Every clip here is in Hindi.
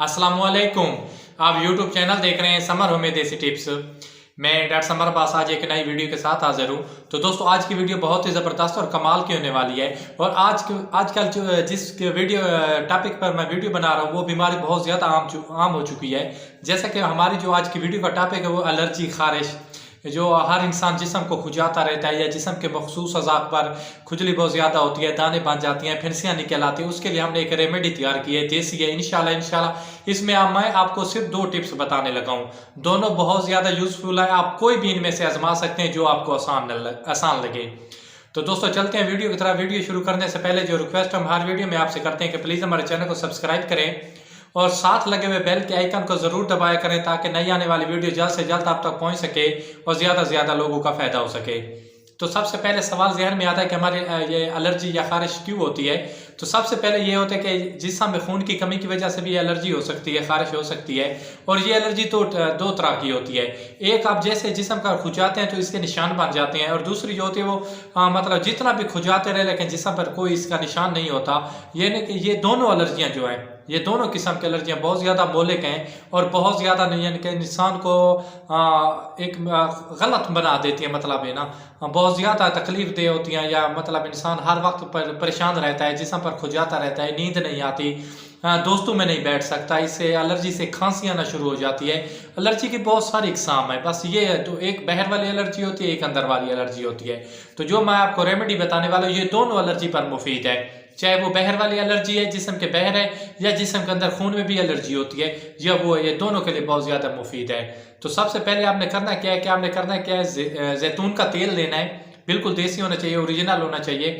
अस्सलामुअलैकुम। आप YouTube चैनल देख रहे हैं समर होमे देसी टिप्स। मैं डॉक्टर समर अब्बास आज एक नई वीडियो के साथ हाजिर हूँ। तो दोस्तों आज की वीडियो बहुत ही ज़बरदस्त और कमाल की होने वाली है। और आजकल जो जिस वीडियो टॉपिक पर मैं वीडियो बना रहा हूँ वो बीमारी बहुत ज़्यादा आम हो चुकी है। जैसा कि हमारी जो आज की वीडियो का टॉपिक है वो एलर्जी, खारिश, जो हर इंसान जिस्म को खुजाता रहता है या जिस्म के मखसूस अज़ा पर खुजली बहुत ज़्यादा होती है, दाने बन जाती हैं, फिनसियाँ निकल आती हैं, उसके लिए हमने एक रेमेडी तैयार की है, देसी है। इंशाल्लाह इसमें मैं आपको सिर्फ 2 टिप्स बताने लगा हूँ। दोनों बहुत ज़्यादा यूज़फुल है, आप कोई भी इनमें से आजमा सकते हैं जो आपको आसान लगे। तो दोस्तों चलते हैं वीडियो की तरह। वीडियो शुरू करने से पहले जो रिक्वेस्ट हम हर वीडियो में आपसे करते हैं कि प्लीज़ हमारे चैनल को सब्सक्राइब करें और साथ लगे हुए बेल के आइकन को जरूर दबाया करें ताकि नई आने वाली वीडियो जल्द से जल्द आप तक पहुंच सके और ज़्यादा से ज़्यादा लोगों का फायदा हो सके। तो सबसे पहले सवाल जहन में आता है कि हमारे ये एलर्जी या खारिश क्यों होती है। तो सबसे पहले ये होता है कि जिस्म में खून की कमी की वजह से भी एलर्जी हो सकती है, खारिश हो सकती है। और ये एलर्जी तो 2 तरह की होती है। एक, आप जैसे जिस्म का खुजाते हैं तो इसके निशान बन जाते हैं, और दूसरी जो होती है वो मतलब जितना भी खुजाते रहे लेकिन जिस्म पर कोई इसका निशान नहीं होता। ये दोनों एलर्जियाँ जो हैं, ये दोनों किस्म की एलर्जियाँ बहुत ज़्यादा मोहलिक हैं और बहुत ज़्यादा यानी कि इंसान को एक गलत बना देती है। मतलब है ना, बहुत ज़्यादा तकलीफ दे होती हैं, या मतलब इंसान हर वक्त पर परेशान रहता है, जिस्म पर खुजाता रहता है, नींद नहीं आती, दोस्तों में नहीं बैठ सकता। इससे एलर्जी से खांसी आना शुरू हो जाती है। एलर्जी की बहुत सारी इकसाम है, बस ये है तो एक बाहर वाली एलर्जी होती है, एक अंदर वाली एलर्जी होती है। तो जो मैं आपको रेमेडी बताने वाला हूँ ये दोनों एलर्जी पर मुफीद है, चाहे वो बाहर वाली एलर्जी है जिस्म के बाहर है, या जिस्म के अंदर खून में भी एलर्जी होती है, या वो ये दोनों के लिए बहुत ज़्यादा मुफीद है। तो सबसे पहले आपने करना क्या है कि आपने करना क्या है, जैतून का तेल लेना है, बिल्कुल देसी होना चाहिए, ओरिजिनल होना चाहिए,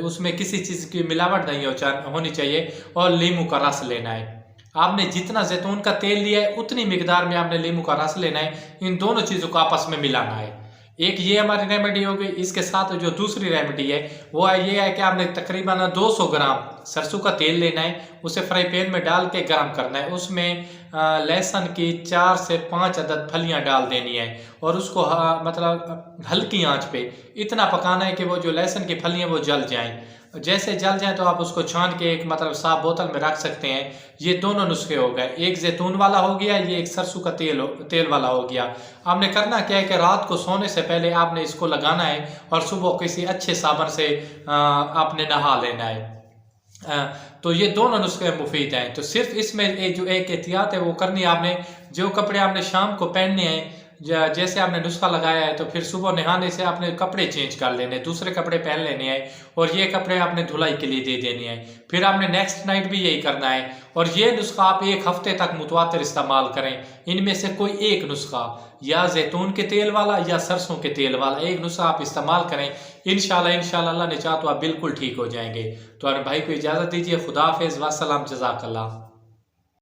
उसमें किसी चीज़ की मिलावट नहीं होनी चाहिए। और लीमू का रस लेना है। आपने जितना जैतून का तेल लिया है उतनी मिकदार में आपने लीमू का रस लेना है। इन दोनों चीज़ों को आपस में मिलाना है। एक ये हमारी रेमेडी हो गई। इसके साथ जो दूसरी रेमेडी है वो ये है कि आपने तकरीबन 200 ग्राम सरसों का तेल लेना है, उसे फ्राई पैन में डाल के गर्म करना है। उसमें लहसुन की 4 से 5 अदद फलियां डाल देनी है और उसको मतलब हल्की आंच पे इतना पकाना है कि वो जो लहसुन की फलियां वो जल जाएं। जैसे जल जाए तो आप उसको छान के एक मतलब साफ बोतल में रख सकते हैं। ये दोनों नुस्खे हो गए, एक जैतून वाला हो गया, ये एक सरसों का तेल वाला हो गया। आपने करना क्या है कि रात को सोने से पहले आपने इसको लगाना है और सुबह किसी अच्छे साबुन से आपने नहा लेना है। तो ये दोनों नुस्खे मुफीद हैं। तो सिर्फ इसमें जो एक एहतियात है वो करनी है आपने। जो कपड़े आपने शाम को पहनने हैं, जैसे आपने नुस्खा लगाया है तो फिर सुबह नहाने से आपने कपड़े चेंज कर लेने, दूसरे कपड़े पहन लेने हैं और ये कपड़े आपने धुलाई के लिए दे देने हैं। फिर आपने नेक्स्ट नाइट भी यही करना है। और ये नुस्खा आप 1 हफ्ते तक मुतवातिर इस्तेमाल करें। इनमें से कोई एक नुस्खा, या जैतून के तेल वाला या सरसों के तेल वाला, एक नुस्खा आप इस्तेमाल करें। इंशाल्लाह अल्लाह ने चाहा तो आप बिल्कुल ठीक हो जाएंगे। तो भाई को इजाज़त दीजिए। खुदा हाफिज़, वस्सलाम, जज़ाकल्लाह।